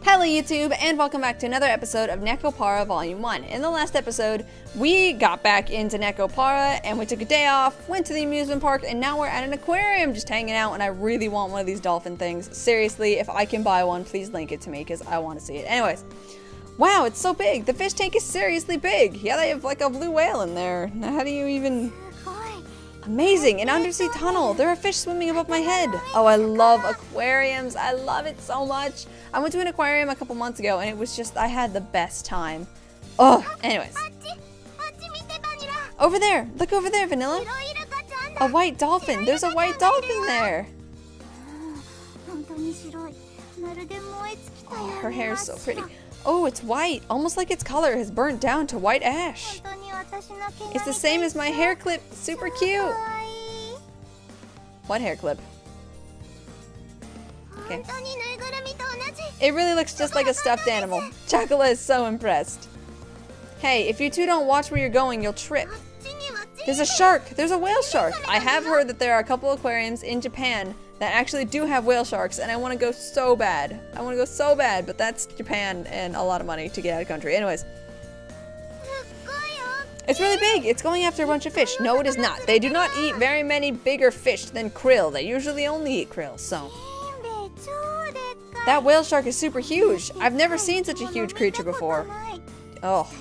Hello YouTube, and welcome back to another episode of Nekopara Vol.1. In the last episode, we got back into Nekopara, and we took a day off, went to the amusement park, and now we're at an aquarium just hanging out, and I really want one of these dolphin things. Seriously, if I can buy one, please link it to me, because I want to see it. Anyways, wow, it's so big. The fish tank is seriously big. Yeah, they have like a blue whale in there. Now, how do you even... Amazing! An undersea tunnel! There are fish swimming above my head! Oh, I love aquariums! I love it so much! I went to an aquarium a couple months ago and it was just, I had the best time. Oh, anyways. Over there! Look over there, Vanilla! A white dolphin! There's a white dolphin there! Oh, her hair is so pretty. Oh, it's white! Almost like its color has burnt down to white ash. It's the same as my hair clip. Super cute. What hair clip? Okay. It really looks just like a stuffed animal. Chocolate is so impressed. Hey, if you two don't watch where you're going, you'll trip. There's a shark. There's a whale shark. I have heard that there are a couple aquariums in Japan that actually do have whale sharks, and I want to go so bad. I want to go so bad, but that's Japan and a lot of money to get out of the country. Anyways. It's really big. It's going after a bunch of fish. No, it is not. They do not eat very many bigger fish than krill. They usually only eat krill, so. That whale shark is super huge. I've never seen such a huge creature before. Oh.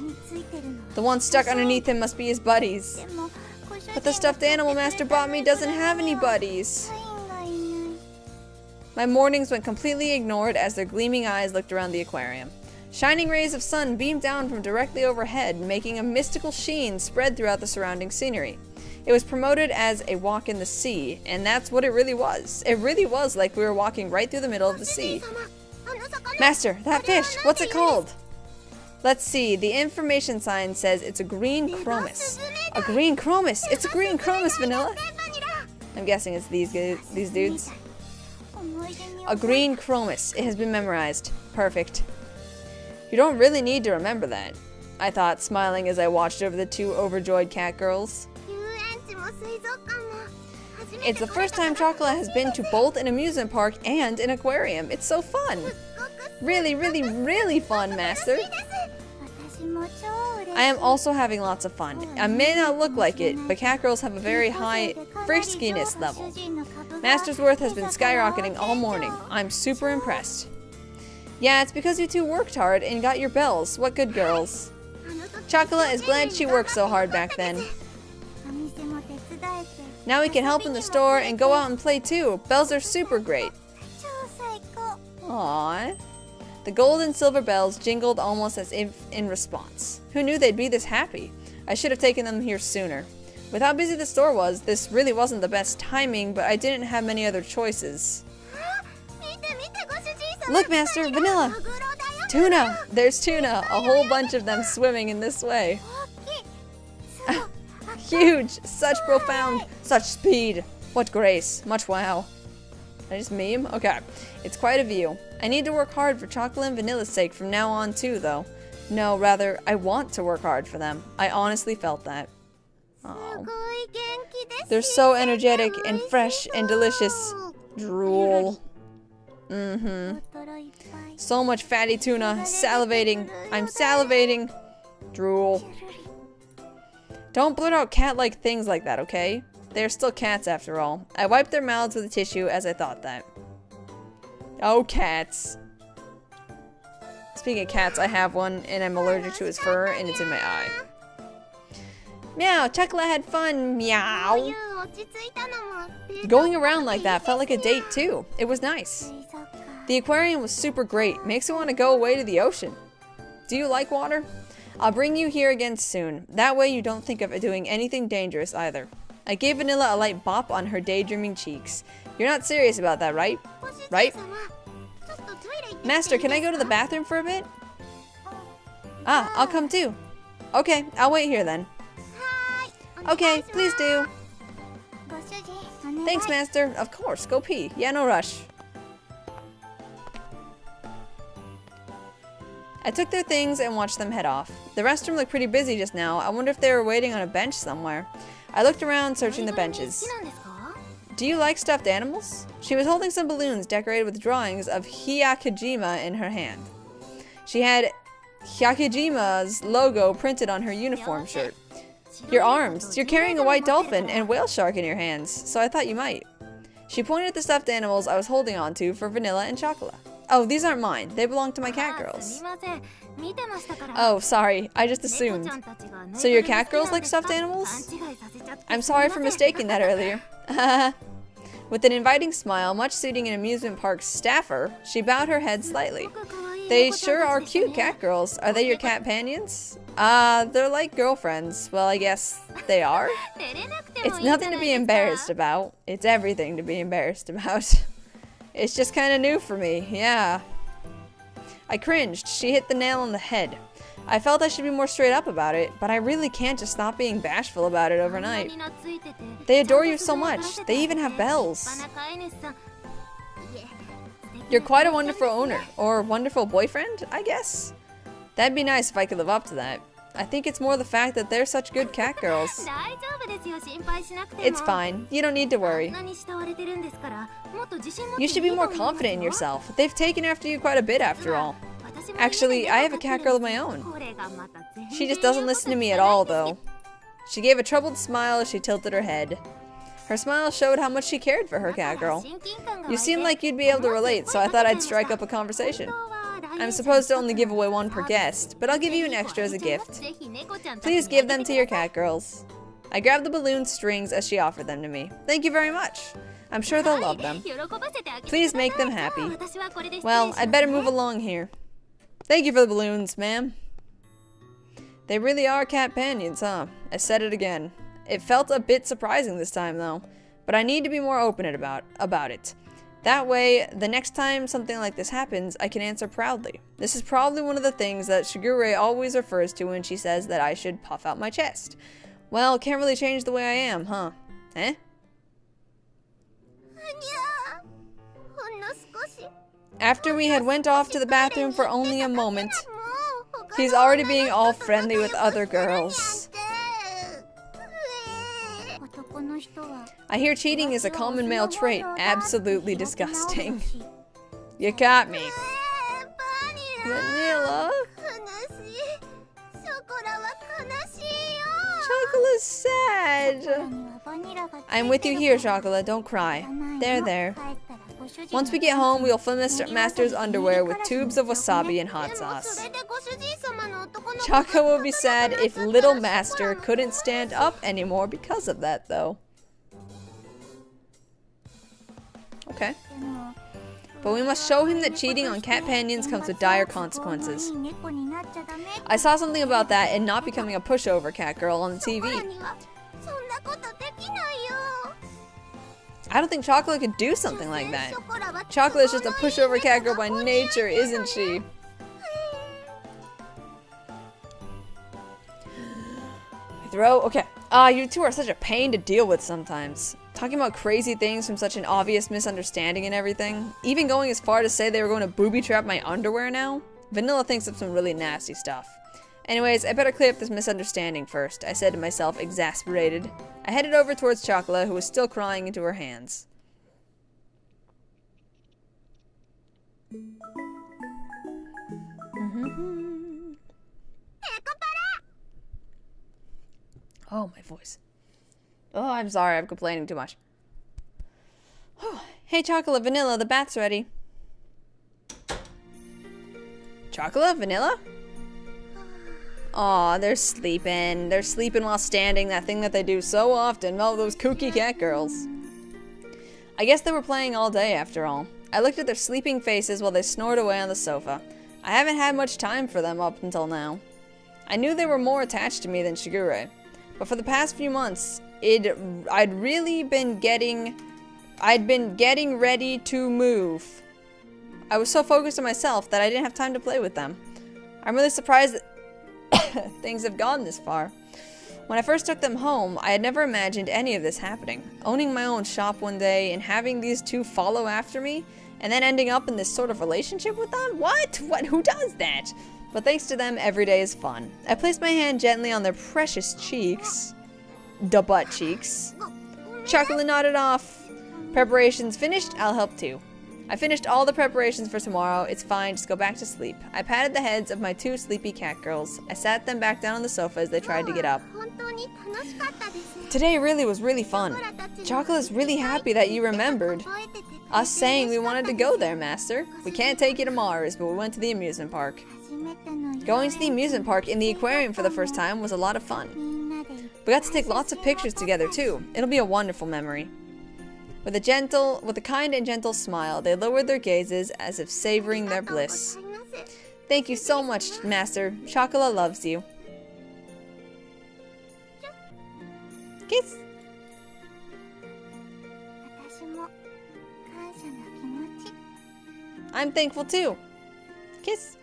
The one stuck underneath him must be his buddies. But the stuffed animal Master bought me doesn't have any buddies. My mornings went completely ignored as their gleaming eyes looked around the aquarium. Shining rays of sun beamed down from directly overhead, making a mystical sheen spread throughout the surrounding scenery. It was promoted as a walk in the sea, and that's what it really was. It really was like we were walking right through the middle of the sea. Master, that fish, what's it called? Let's see, the information sign says it's a green chromis. A green chromis! It's a green chromis, Vanilla! I'm guessing it's these dudes. A green chromis. It has been memorized. Perfect. You don't really need to remember that, I thought, smiling as I watched over the two overjoyed cat girls. It's the first time Chocolate has been to both an amusement park and an aquarium. It's so fun. Really, really, really fun, Master. I am also having lots of fun. I may not look like it, but cat girls have a very high friskiness level. Master's worth has been skyrocketing all morning. I'm super impressed. Yeah, it's because you two worked hard and got your bells. What good girls. Chocolate is glad she worked so hard back then. Now we can help in the store and go out and play too. Bells are super great. Aww. The gold and silver bells jingled almost as if in response. Who knew they'd be this happy? I should have taken them here sooner. With how busy the store was, this really wasn't the best timing, but I didn't have many other choices. Look, Master, Vanilla! Tuna! There's tuna! A whole bunch of them swimming in this way. Huge! Such profound! Such speed! What grace! Much wow. Did I just meme? Okay. It's quite a view. I need to work hard for Chocolate and Vanilla's sake from now on too, though. No, rather, I want to work hard for them. I honestly felt that. Oh. They're so energetic and fresh and delicious. Drool. So much fatty tuna. Salivating. I'm salivating. Drool. Don't blurt out cat-like things like that, okay? They're still cats after all. I wiped their mouths with a tissue as I thought that. Oh, cats. Speaking of cats, I have one and I'm allergic to his fur and it's in my eye. Meow, Chocolate had fun. Meow. Going around like that felt like a date too. It was nice. The aquarium was super great. Makes me want to go away to the ocean. Do you like water? I'll bring you here again soon. That way you don't think of doing anything dangerous either. I gave Vanilla a light bop on her daydreaming cheeks. You're not serious about that, right? Right? Master, can I go to the bathroom for a bit? Ah, I'll come too. Okay, I'll wait here then. Okay, please do. Thanks, Master. Of course, go pee. Yeah, no rush. I took their things and watched them head off. The restroom looked pretty busy just now. I wonder if they were waiting on a bench somewhere. I looked around, searching the benches. Do you like stuffed animals? She was holding some balloons decorated with drawings of Hyakujima in her hand. She had Hyakujima's logo printed on her uniform shirt. Your arms. You're carrying a white dolphin and whale shark in your hands, so I thought you might. She pointed at the stuffed animals I was holding on to for Vanilla and Chocolate. Oh, these aren't mine. They belong to my cat girls. Oh, sorry. I just assumed. So your cat girls like stuffed animals? I'm sorry for mistaking that earlier. With an inviting smile, much suiting an amusement park staffer, she bowed her head slightly. They sure are cute cat girls. Are they your cat companions? They're like girlfriends. Well, I guess they are. It's nothing to be embarrassed about. It's everything to be embarrassed about. It's just kind of new for me, yeah. I cringed. She hit the nail on the head. I felt I should be more straight up about it, but I really can't just stop being bashful about it overnight. They adore you so much. They even have bells. You're quite a wonderful owner, or wonderful boyfriend, I guess? That'd be nice if I could live up to that. I think it's more the fact that they're such good cat girls. It's fine. You don't need to worry. You should be more confident in yourself. They've taken after you quite a bit after all. Actually, I have a cat girl of my own. She just doesn't listen to me at all, though. She gave a troubled smile as she tilted her head. Her smile showed how much she cared for her cat girl. You seem like you'd be able to relate, so I thought I'd strike up a conversation. I'm supposed to only give away one per guest, but I'll give you an extra as a gift. Please give them to your cat girls. I grabbed the balloon strings as she offered them to me. Thank you very much. I'm sure they'll love them. Please make them happy. Well, I'd better move along here. Thank you for the balloons, ma'am. They really are cat companions, huh? I said it again. It felt a bit surprising this time, though, but I need to be more open about it. That way, the next time something like this happens, I can answer proudly. This is probably one of the things that Shigure always refers to when she says that I should puff out my chest. Well, can't really change the way I am, huh? Eh? After we had went off to the bathroom for only a moment, he's already being all friendly with other girls. I hear cheating is a common male trait. Absolutely disgusting. You got me. Vanilla? Chocolate's sad. I'm with you here, Chocolate. Don't cry. There. Once we get home, we'll fill Master's underwear with tubes of wasabi and hot sauce. Choco will be sad if little Master couldn't stand up anymore because of that, though. Okay. But we must show him that cheating on cat companions comes with dire consequences. I saw something about that and not becoming a pushover cat girl on the TV. I don't think Chocolate could do something like that. Chocolate is just a pushover cat girl by nature, isn't she? Okay. You two are such a pain to deal with sometimes. Talking about crazy things from such an obvious misunderstanding and everything. Even going as far to say they were going to booby trap my underwear now. Vanilla thinks of some really nasty stuff. Anyways, I better clear up this misunderstanding first, I said to myself, exasperated. I headed over towards Chocolate, who was still crying into her hands. Oh, my voice. Oh, I'm sorry, I'm complaining too much. Hey, Chocolate, Vanilla, the bath's ready. Chocolate, Vanilla? Aw, they're sleeping. They're sleeping while standing, that thing that they do so often. Oh, those kooky cat girls. I guess they were playing all day after all. I looked at their sleeping faces while they snored away on the sofa. I haven't had much time for them up until now. I knew they were more attached to me than Shigure. But for the past few months, I'd been getting ready to move. I was so focused on myself that I didn't have time to play with them. I'm really surprised that things have gone this far. When I first took them home, I had never imagined any of this happening. Owning my own shop one day and having these two follow after me, and then ending up in this sort of relationship with them? What? Who does that? But thanks to them, every day is fun. I placed my hand gently on their precious cheeks. The butt cheeks. Chocolate nodded off. Preparations finished? I'll help too. I finished all the preparations for tomorrow. It's fine, just go back to sleep. I patted the heads of my 2 sleepy cat girls. I sat them back down on the sofa as they tried to get up. Today was really fun. Chocolate's really happy that you remembered us saying we wanted to go there, Master. We can't take you to Mars, but we went to the amusement park. Going to the amusement park in the aquarium for the first time was a lot of fun. We got to take lots of pictures together too. It'll be a wonderful memory. With a kind and gentle smile, they lowered their gazes as if savoring their bliss. Thank you so much, Master. Chocolate loves you. Kiss. I'm thankful too. Kiss.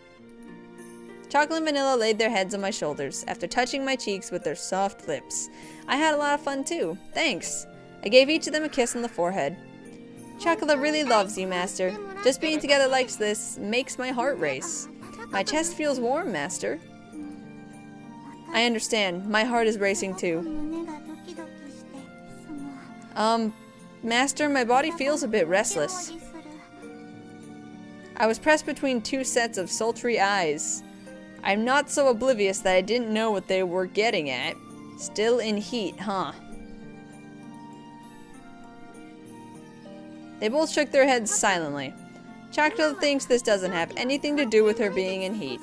Chocolate and Vanilla laid their heads on my shoulders after touching my cheeks with their soft lips. I had a lot of fun too. Thanks. I gave each of them a kiss on the forehead. Chocolate really loves you, Master. Just being together like this makes my heart race. My chest feels warm, Master. I understand. My heart is racing too. Master, my body feels a bit restless. I was pressed between 2 sets of sultry eyes. I'm not so oblivious that I didn't know what they were getting at. Still in heat, huh? They both shook their heads silently. Chocolate thinks this doesn't have anything to do with her being in heat.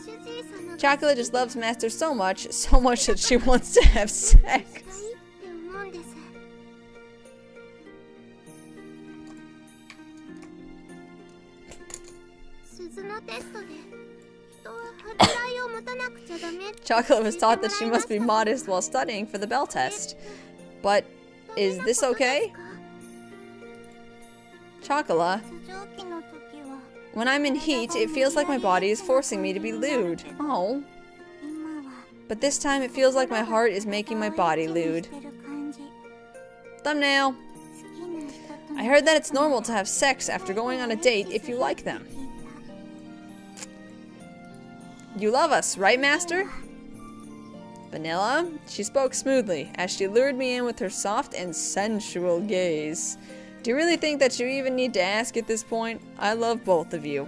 Chocolate just loves Master so much that she wants to have sex. Chocolate was taught that she must be modest while studying for the Bell test. But is this okay? Chocolate. When I'm in heat, it feels like my body is forcing me to be lewd. Oh. But this time it feels like my heart is making my body lewd. Thumbnail. I heard that it's normal to have sex after going on a date if you like them. You love us, right, Master? Vanilla? She spoke smoothly as she lured me in with her soft and sensual gaze. Do you really think that you even need to ask at this point? I love both of you.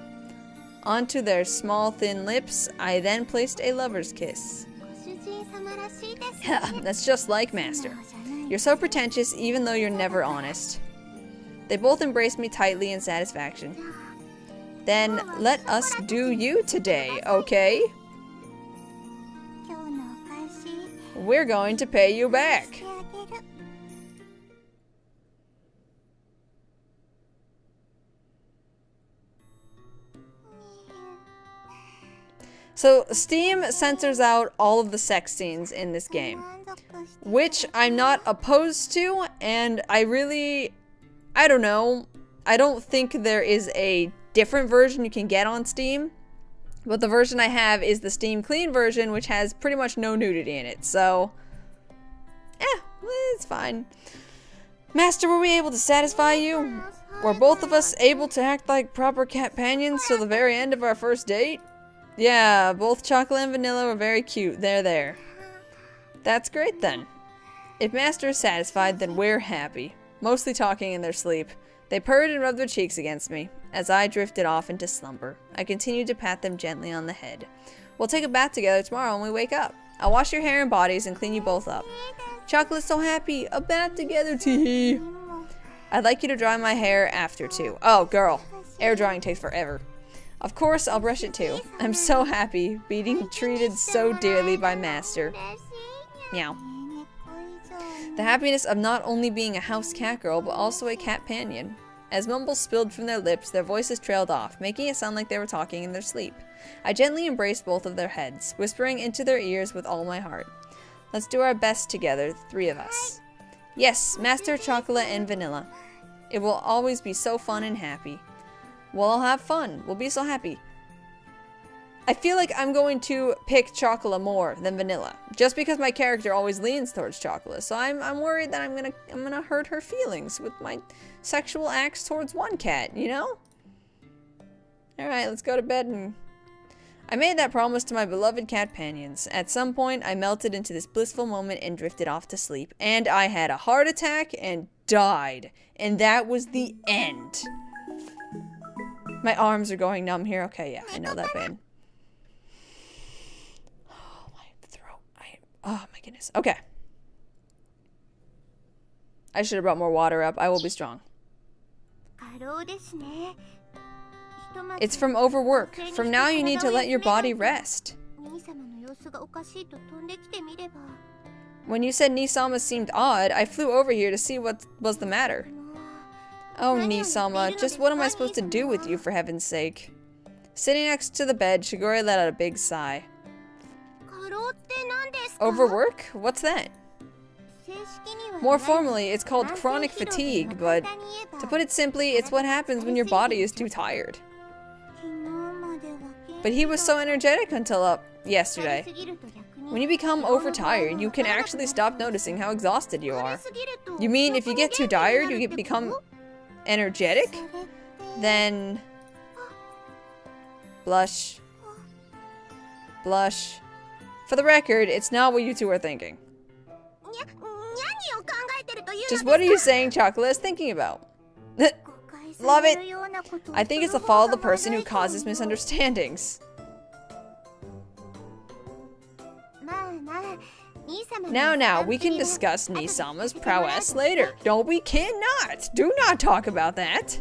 Onto their small, thin lips, I then placed a lover's kiss. That's just like Master. You're so pretentious even though you're never honest. They both embraced me tightly in satisfaction. Then let us do you today, okay? We're going to pay you back. So Steam censors out all of the sex scenes in this game, which I'm not opposed to, and I don't know. I don't think there is a different version you can get on Steam, but the version I have is the Steam Clean version, which has pretty much no nudity in it, so it's fine. Master, were we able to satisfy you? Were both of us able to act like proper companions till the very end of our first date? Yeah, both Chocolate and Vanilla were very cute. They're there. That's great then. If Master is satisfied, then we're happy. Mostly talking in their sleep. They purred and rubbed their cheeks against me. As I drifted off into slumber, I continued to pat them gently on the head. We'll take a bath together tomorrow when we wake up. I'll wash your hair and bodies and clean you both up. Chocolate's so happy. A bath together, tee-hee. I'd like you to dry my hair after too. Oh, girl. Air drying takes forever. Of course, I'll brush it too. I'm so happy, being treated so dearly by Master. Meow. The happiness of not only being a house cat girl, but also a cat companion. As mumbles spilled from their lips, their voices trailed off, making it sound like they were talking in their sleep. I gently embraced both of their heads, whispering into their ears with all my heart. Let's do our best together, the 3 of us. Yes, Master, Chocolate, and Vanilla. It will always be so fun and happy. We'll all have fun. We'll be so happy. I feel like I'm going to pick Chocolate more than Vanilla, just because my character always leans towards Chocolate. So I'm worried that I'm gonna hurt her feelings with my sexual acts towards one cat, you know? All right, let's go to bed. And I made that promise to my beloved cat companions. At some point, I melted into this blissful moment and drifted off to sleep. And I had a heart attack and died. And that was the end. My arms are going numb here. Okay, yeah, I know that pain. Oh, my throat. Oh, my goodness. Okay. I should have brought more water up. I will be strong. It's from overwork. From now, you need to let your body rest. When you said Nisama seemed odd, I flew over here to see what was the matter. Oh, Nisama, just what am I supposed to do with you, for heaven's sake? Sitting next to the bed, Shigure let out a big sigh. Overwork? What's that? More formally, it's called chronic fatigue, but to put it simply, it's what happens when your body is too tired. But he was so energetic until yesterday. When you become overtired, you can actually stop noticing how exhausted you are. You mean if you get too tired, you become energetic? Then... Blush. Blush. For the record, it's not what you two are thinking. Just what are you saying Chocolate is thinking about? Love it! I think it's the fault of the person who causes misunderstandings. Now, we can discuss Nisama's prowess later. No, we cannot! Do not talk about that!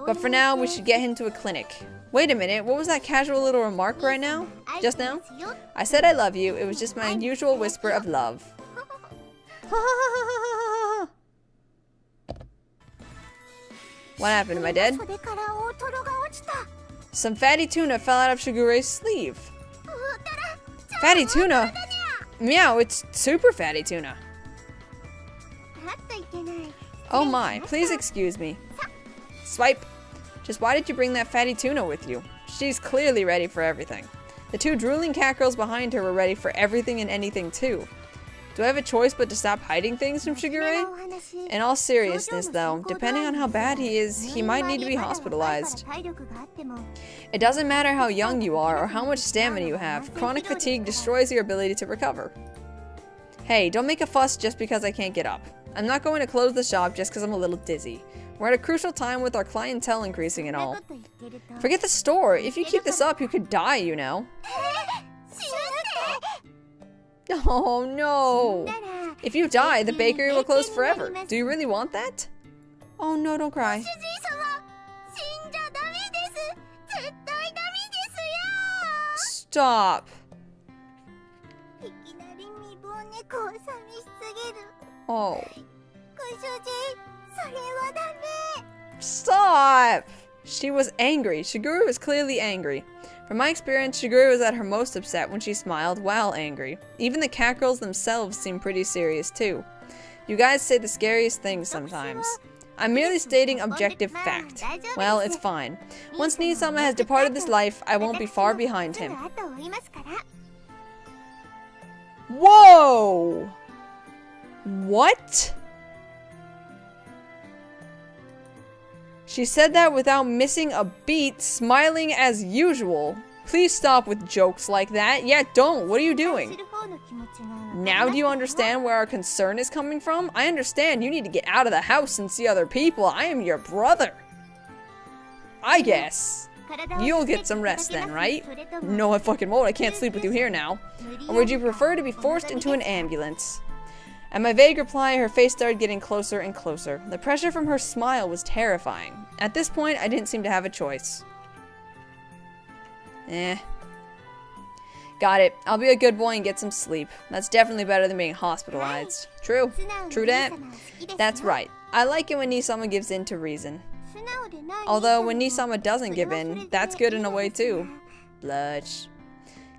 But for now, we should get him to a clinic. Wait a minute, what was that casual little remark right now? Just now? I said I love you, it was just my usual whisper of love. What happened? Am I dead? Some fatty tuna fell out of Shigure's sleeve. Fatty tuna? Meow, it's super fatty tuna. Oh my, please excuse me. Swipe. Just why did you bring that fatty tuna with you? She's clearly ready for everything. The two drooling cat girls behind her were ready for everything and anything too. Do I have a choice but to stop hiding things from Shigure? In all seriousness though, depending on how bad he is, he might need to be hospitalized. It doesn't matter how young you are or how much stamina you have, chronic fatigue destroys your ability to recover. Hey, don't make a fuss just because I can't get up. I'm not going to close the shop just because I'm a little dizzy. We're at a crucial time with our clientele increasing and all. Forget the store, if you keep this up you could die, you know. Oh no! If you die, the bakery will close forever. Do you really want that? Oh no, don't cry. Stop! Oh. Stop! She was angry. Shigure was clearly angry. From my experience, Shigure was at her most upset when she smiled while angry. Even the cat girls themselves seem pretty serious too. You guys say the scariest things sometimes. I'm merely stating objective fact. Well, it's fine. Once Nisama has departed this life, I won't be far behind him. Whoa! What? She said that without missing a beat, smiling as usual. Please stop with jokes like that. Yeah, don't. What are you doing? Now do you understand where our concern is coming from? I understand you need to get out of the house and see other people. I am your brother. I guess. You'll get some rest then, right? No, I fucking won't. I can't sleep with you here now. Or would you prefer to be forced into an ambulance? At my vague reply, her face started getting closer and closer. The pressure from her smile was terrifying. At this point, I didn't seem to have a choice. Got it. I'll be a good boy and get some sleep. That's definitely better than being hospitalized. True. True that. That's right. I like it when Nisama gives in to reason. Although, when Nisama doesn't give in, that's good in a way too. Blush.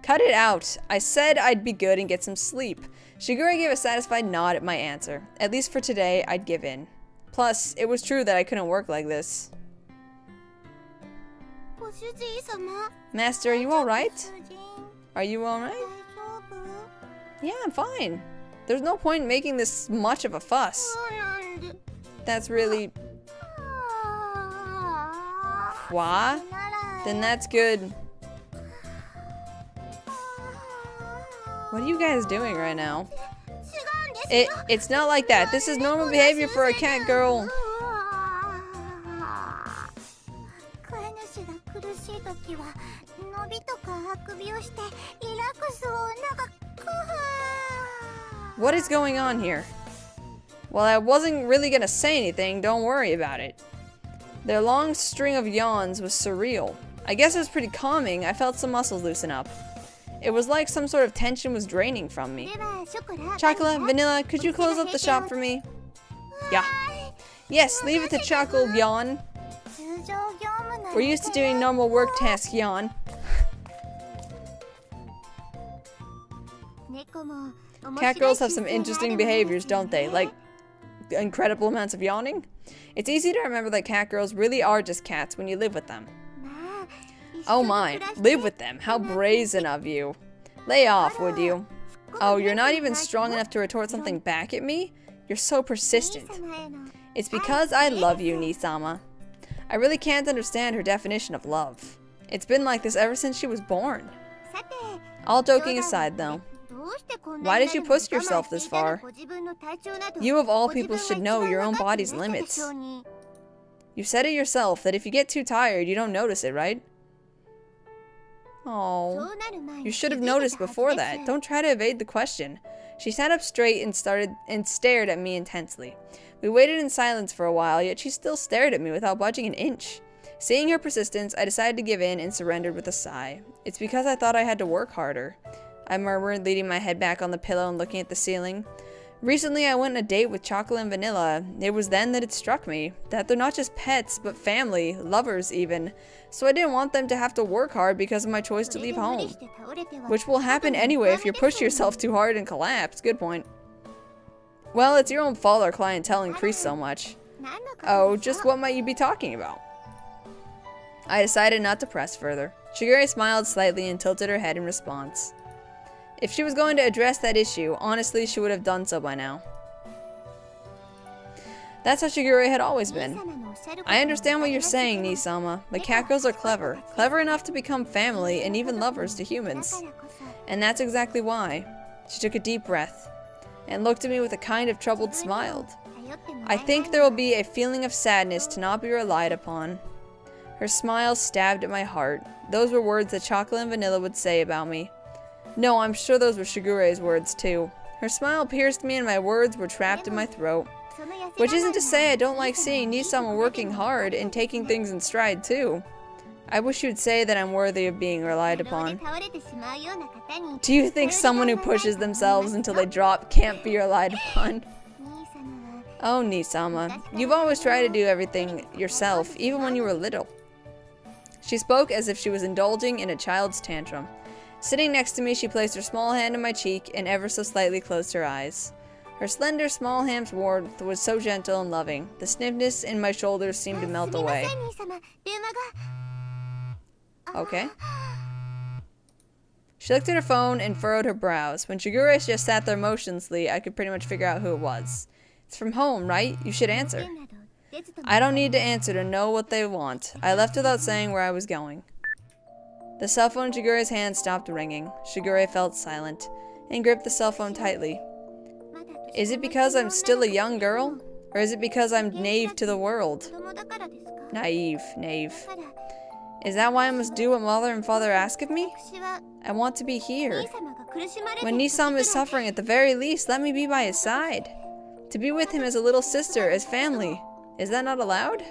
Cut it out. I said I'd be good and get some sleep. Shigure gave a satisfied nod at my answer. At least for today, I'd give in. Plus, it was true that I couldn't work like this. Master, are you alright? Are you alright? Yeah, I'm fine. There's no point in making this much of a fuss. That's really... What? Then that's good. What are you guys doing right now? It's not like that. This is normal behavior for a cat girl. What is going on here? Well, I wasn't really gonna say anything, don't worry about it. Their long string of yawns was surreal. I guess it was pretty calming. I felt some muscles loosen up. It was like some sort of tension was draining from me. Chocolate, vanilla, could you close up the shop for me? Yeah. Yes, leave it to Chocolate, yawn. We're used to doing normal work tasks, yawn. Cat girls have some interesting behaviors, don't they? Like, incredible amounts of yawning? It's easy to remember that cat girls really are just cats when you live with them. Oh my, live with them. How brazen of you. Lay off, would you? Oh, you're not even strong enough to retort something back at me? You're so persistent. It's because I love you, Nisama. I really can't understand her definition of love. It's been like this ever since she was born. All joking aside, though, why did you push yourself this far? You of all people should know your own body's limits. You said it yourself that if you get too tired, you don't notice it, right? Oh, you should have noticed before that. Don't try to evade the question. She sat up straight and stared at me intensely. We waited in silence for a while, yet she still stared at me without budging an inch. Seeing her persistence, I decided to give in and surrendered with a sigh. It's because I thought I had to work harder, I murmured, leaning my head back on the pillow and looking at the ceiling. Recently, I went on a date with Chocolate and Vanilla. It was then that it struck me that they're not just pets, but family, lovers even. So I didn't want them to have to work hard because of my choice to leave home. Which will happen anyway if you push yourself too hard and collapse. Good point. Well, it's your own fault our clientele increased so much. Oh, just what might you be talking about? I decided not to press further. Shigure smiled slightly and tilted her head in response. If she was going to address that issue, honestly, she would have done so by now. That's how Shigure had always been. I understand what you're saying, Nisama, but cat girls are clever. Clever enough to become family and even lovers to humans. And that's exactly why. She took a deep breath and looked at me with a kind of troubled smile. I think there will be a feeling of sadness to not be relied upon. Her smile stabbed at my heart. Those were words that Chocolate and Vanilla would say about me. No, I'm sure those were Shigure's words too. Her smile pierced me and my words were trapped in my throat. Which isn't to say I don't like seeing Nisama working hard and taking things in stride too. I wish you'd say that I'm worthy of being relied upon. Do you think someone who pushes themselves until they drop can't be relied upon? Oh, Nisama, you've always tried to do everything yourself, even when you were little. She spoke as if she was indulging in a child's tantrum. Sitting next to me, she placed her small hand on my cheek and ever so slightly closed her eyes. Her slender, small hand's warmth was so gentle and loving. The stiffness in my shoulders seemed to melt away. Okay. She looked at her phone and furrowed her brows. When Shigure just sat there motionlessly, I could pretty much figure out who it was. It's from home, right? You should answer. I don't need to answer to know what they want. I left without saying where I was going. The cell phone in Shigure's hand stopped ringing. Shigure felt silent and gripped the cell phone tightly. Is it because I'm still a young girl? Or is it because I'm naive to the world? Naive. Is that why I must do what mother and father ask of me? I want to be here. When Nisama is suffering, at the very least, let me be by his side. To be with him as a little sister, as family. Is that not allowed?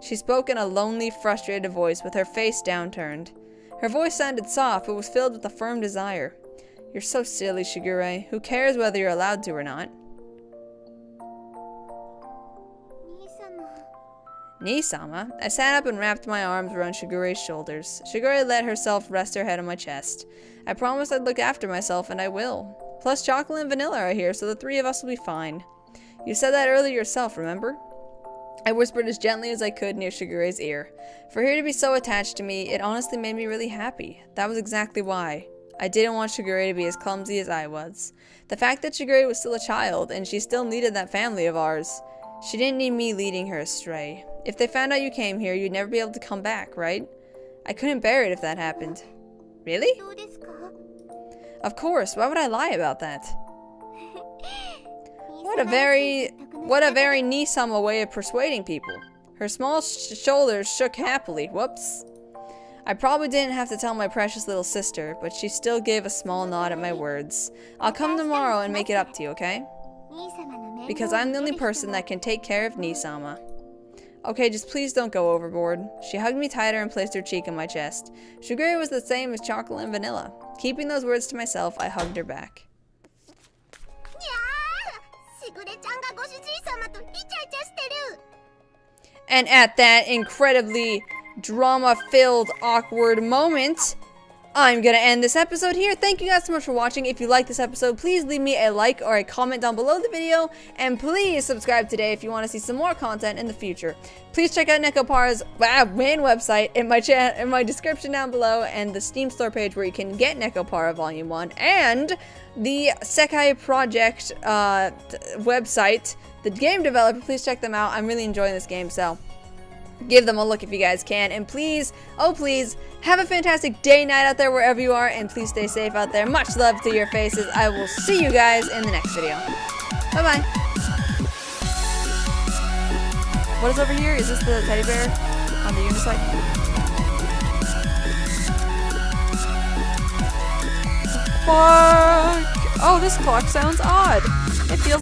She spoke in a lonely, frustrated voice with her face downturned. Her voice sounded soft, but was filled with a firm desire. You're so silly, Shigure. Who cares whether you're allowed to or not? Nisama. I sat up and wrapped my arms around Shigure's shoulders. Shigure let herself rest her head on my chest. I promised I'd look after myself, and I will. Plus, Chocolate and Vanilla are here, so the three of us will be fine. You said that earlier yourself, remember? I whispered as gently as I could near Shigure's ear. For her to be so attached to me, it honestly made me really happy. That was exactly why. I didn't want Shigure to be as clumsy as I was. The fact that Shigure was still a child, and she still needed that family of ours. She didn't need me leading her astray. If they found out you came here, you'd never be able to come back, right? I couldn't bear it if that happened. Really? Of course, why would I lie about that? What a very Nisama way of persuading people. Her small shoulders shook happily. Whoops. I probably didn't have to tell my precious little sister, but she still gave a small nod at my words. I'll come tomorrow and make it up to you, okay? Because I'm the only person that can take care of Nisama. Okay, just please don't go overboard. She hugged me tighter and placed her cheek on my chest. Shigure was the same as chocolate and vanilla. Keeping those words to myself, I hugged her back. And at that incredibly drama-filled, awkward moment, I'm gonna end this episode here. Thank you guys so much for watching. If you like this episode, please leave me a like or a comment down below the video, and please subscribe today if you want to see some more content in the future. Please check out Nekopara's main website in my description down below, and the Steam store page where you can get Nekopara Volume 1, and the Sekai Project website, the game developer. Please check them out. I'm really enjoying this game, so give them a look if you guys can. And please, oh please, have a fantastic day, night out there wherever you are, and please stay safe out there. Much love to your faces. I will see you guys in the next video. Bye-bye. What is over here? Is this the teddy bear on the unicycle? Fuck! Oh, this clock sounds odd. It feels